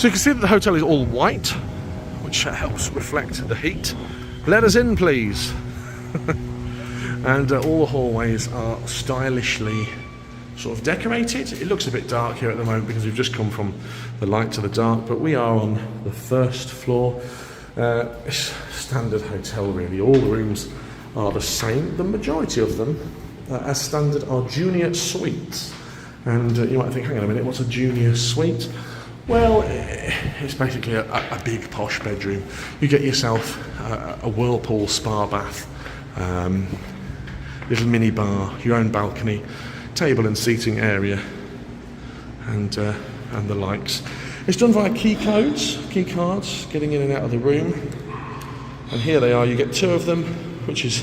So you can see that the hotel is all white, which helps reflect the heat. Let us in, please. And all the hallways are stylishly sort of decorated. It looks a bit dark here at the moment because we've just come from the light to the dark, but we are on the first floor. It's a standard hotel really. All the rooms are the same. The majority of them, as standard, are junior suites. And you might think, hang on a minute, what's a junior suite? Well, it's basically a big posh bedroom. You get yourself a whirlpool spa bath, little mini bar, your own balcony, table and seating area, and the likes. It's done via key cards, getting in and out of the room. And here they are. You get 2 of them, which is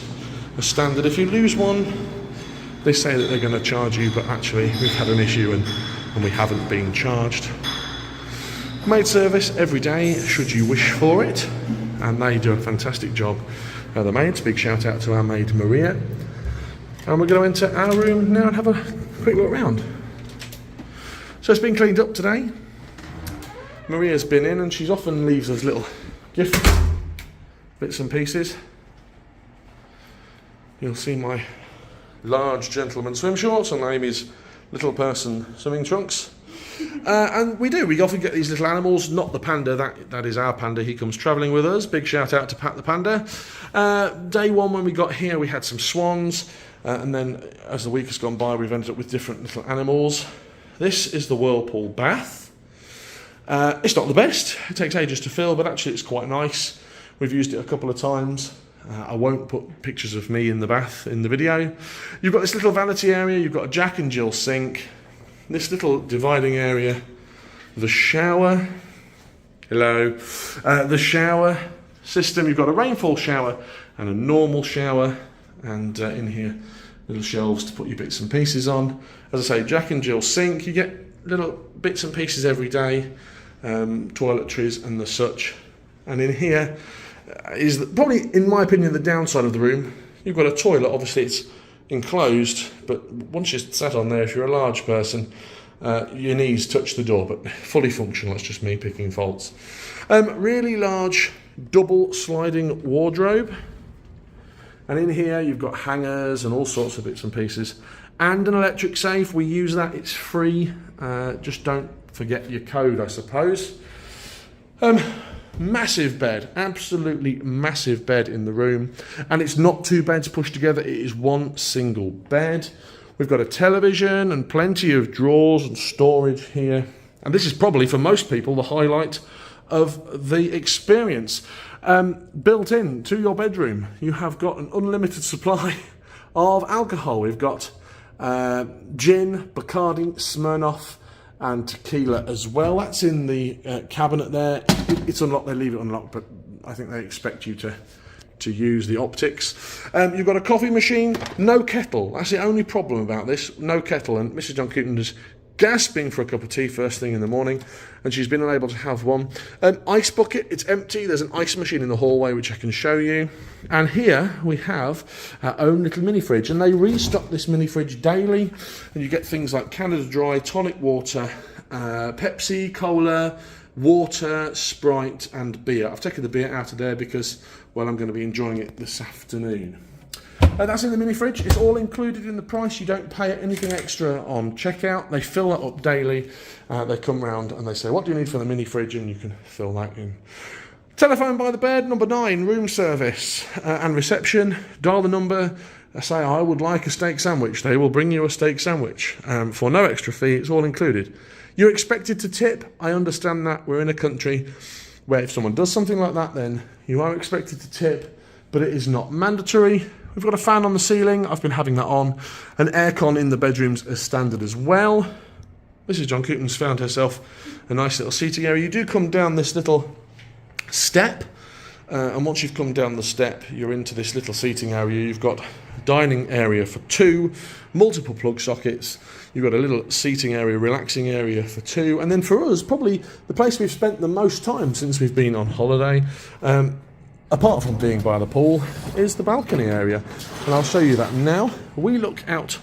a standard. If you lose one, they say that they're going to charge you, but actually we've had an issue and we haven't been charged. Maid service every day, should you wish for it, and they do a fantastic job. The maids, big shout out to our maid Maria. And we're going to enter our room now and have a quick look around. So it's been cleaned up today. Maria's been in and she's often leaves us little gift bits and pieces. You'll see my large gentleman swim shorts and Amy's little person swimming trunks. And we often get these little animals, not the panda, that is our panda, he comes travelling with us. Big shout out to Pat the panda. Day one when we got here we had some swans, and then as the week has gone by we've ended up with different little animals. This is the whirlpool bath. It's not the best, it takes ages to fill, but actually it's quite nice. We've used it a couple of times. I won't put pictures of me in the bath in the video. You've got this little vanity area, you've got a Jack and Jill sink, this little dividing area, the shower, the shower system. You've got a rainfall shower and a normal shower, and in here little shelves to put your bits and pieces on. As I say, Jack and Jill sink, you get little bits and pieces every day, toiletries and the such. And in here is probably, in my opinion, the downside of the room. You've got a toilet, obviously it's enclosed, but once you're sat on there, if you're a large person, your knees touch the door, but fully functional. It's just me picking faults. Really large double sliding wardrobe, and in here you've got hangers and all sorts of bits and pieces, and an electric safe. We use that, it's free, just don't forget your code, I suppose. Massive bed, absolutely massive bed in the room, and it's not 2 beds pushed together, it is 1 single bed. We've got a television and plenty of drawers and storage here, and this is probably for most people the highlight of the experience. Built in to your bedroom you have got an unlimited supply of alcohol. We've got gin, Bacardi, Smirnoff and tequila as well. That's in the cabinet there. It's unlocked, they leave it unlocked, but I think they expect you to use the optics. You've got a coffee machine, no kettle. That's the only problem about this, no kettle, and Mrs. John Cooten is gasping for a cup of tea first thing in the morning, and she's been unable to have one. Ice bucket, it's empty. There's an ice machine in the hallway which I can show you, and here we have our own little mini fridge, and they restock this mini fridge daily, and you get things like Canada Dry, tonic water, Pepsi, cola, water, Sprite and beer. I've taken the beer out of there because, well, I'm going to be enjoying it this afternoon. That's in the mini fridge. It's all included in the price. You don't pay anything extra on checkout. They fill that up daily. They come round and they say, what do you need for the mini fridge? And you can fill that in. Telephone by the bed, number 9, room service and reception. Dial the number, say I would like a steak sandwich. They will bring you a steak sandwich for no extra fee. It's all included. You're expected to tip. I understand that. We're in a country where if someone does something like that, then you are expected to tip, but it is not mandatory. We've got a fan on the ceiling. I've been having that on. An aircon in the bedrooms as standard as well. Mrs. John Cooten's found herself a nice little seating area. You do come down this little step, and once you've come down the step, you're into this little seating area. You've got a dining area for 2, multiple plug sockets. You've got a little seating area, relaxing area for 2. And then for us, probably the place we've spent the most time since we've been on holiday, apart from being by the pool, is the balcony area. And I'll show you that now. We look out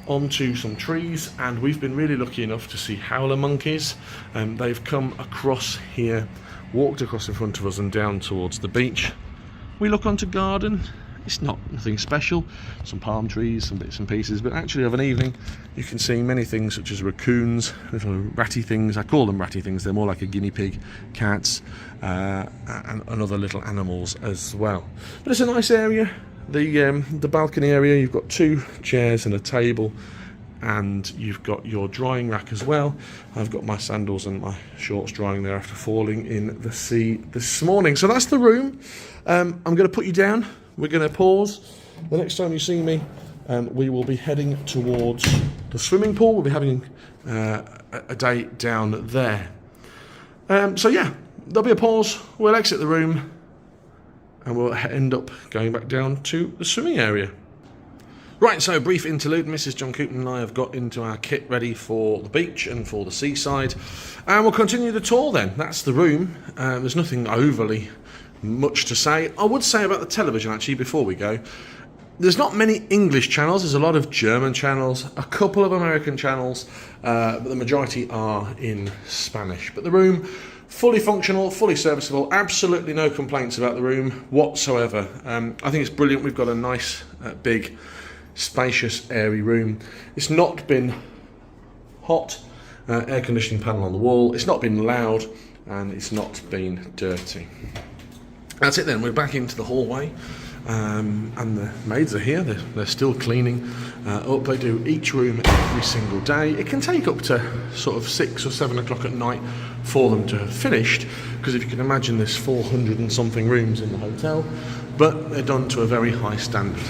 onto some trees, and we've been really lucky enough to see howler monkeys. They've come across here, walked across in front of us and down towards the beach. We look onto garden. It's not nothing special, some palm trees, some bits and pieces, but actually of an evening you can see many things such as raccoons, little ratty things. I call them ratty things, they're more like a guinea pig, cats, and other little animals as well. But it's a nice area. The balcony area, you've got 2 chairs and a table, and you've got your drying rack as well. I've got my sandals and my shorts drying there after falling in the sea this morning. So that's the room. I'm going to put you down. We're going to pause. The next time you see me, we will be heading towards the swimming pool. We'll be having a day down there. So yeah, there'll be a pause. We'll exit the room and we'll end up going back down to the swimming area. Right, so brief interlude. Mrs. John Cooper and I have got into our kit ready for the beach and for the seaside. And we'll continue the tour then. That's the room. There's nothing overly much to say. I would say about the television actually before we go. There's not many English channels. There's a lot of German channels, a couple of American channels, but the majority are in Spanish. But the room, fully functional, fully serviceable, absolutely no complaints about the room whatsoever. I think it's brilliant. We've got a nice, big, spacious, airy room. It's not been hot, air conditioning panel on the wall. It's not been loud, and it's not been dirty. That's it then, we're back into the hallway, and the maids are here. They're still cleaning up. They do each room every single day. It can take up to sort of 6 or 7 o'clock at night for them to have finished, because if you can imagine there's 400 and something rooms in the hotel, but they're done to a very high standard.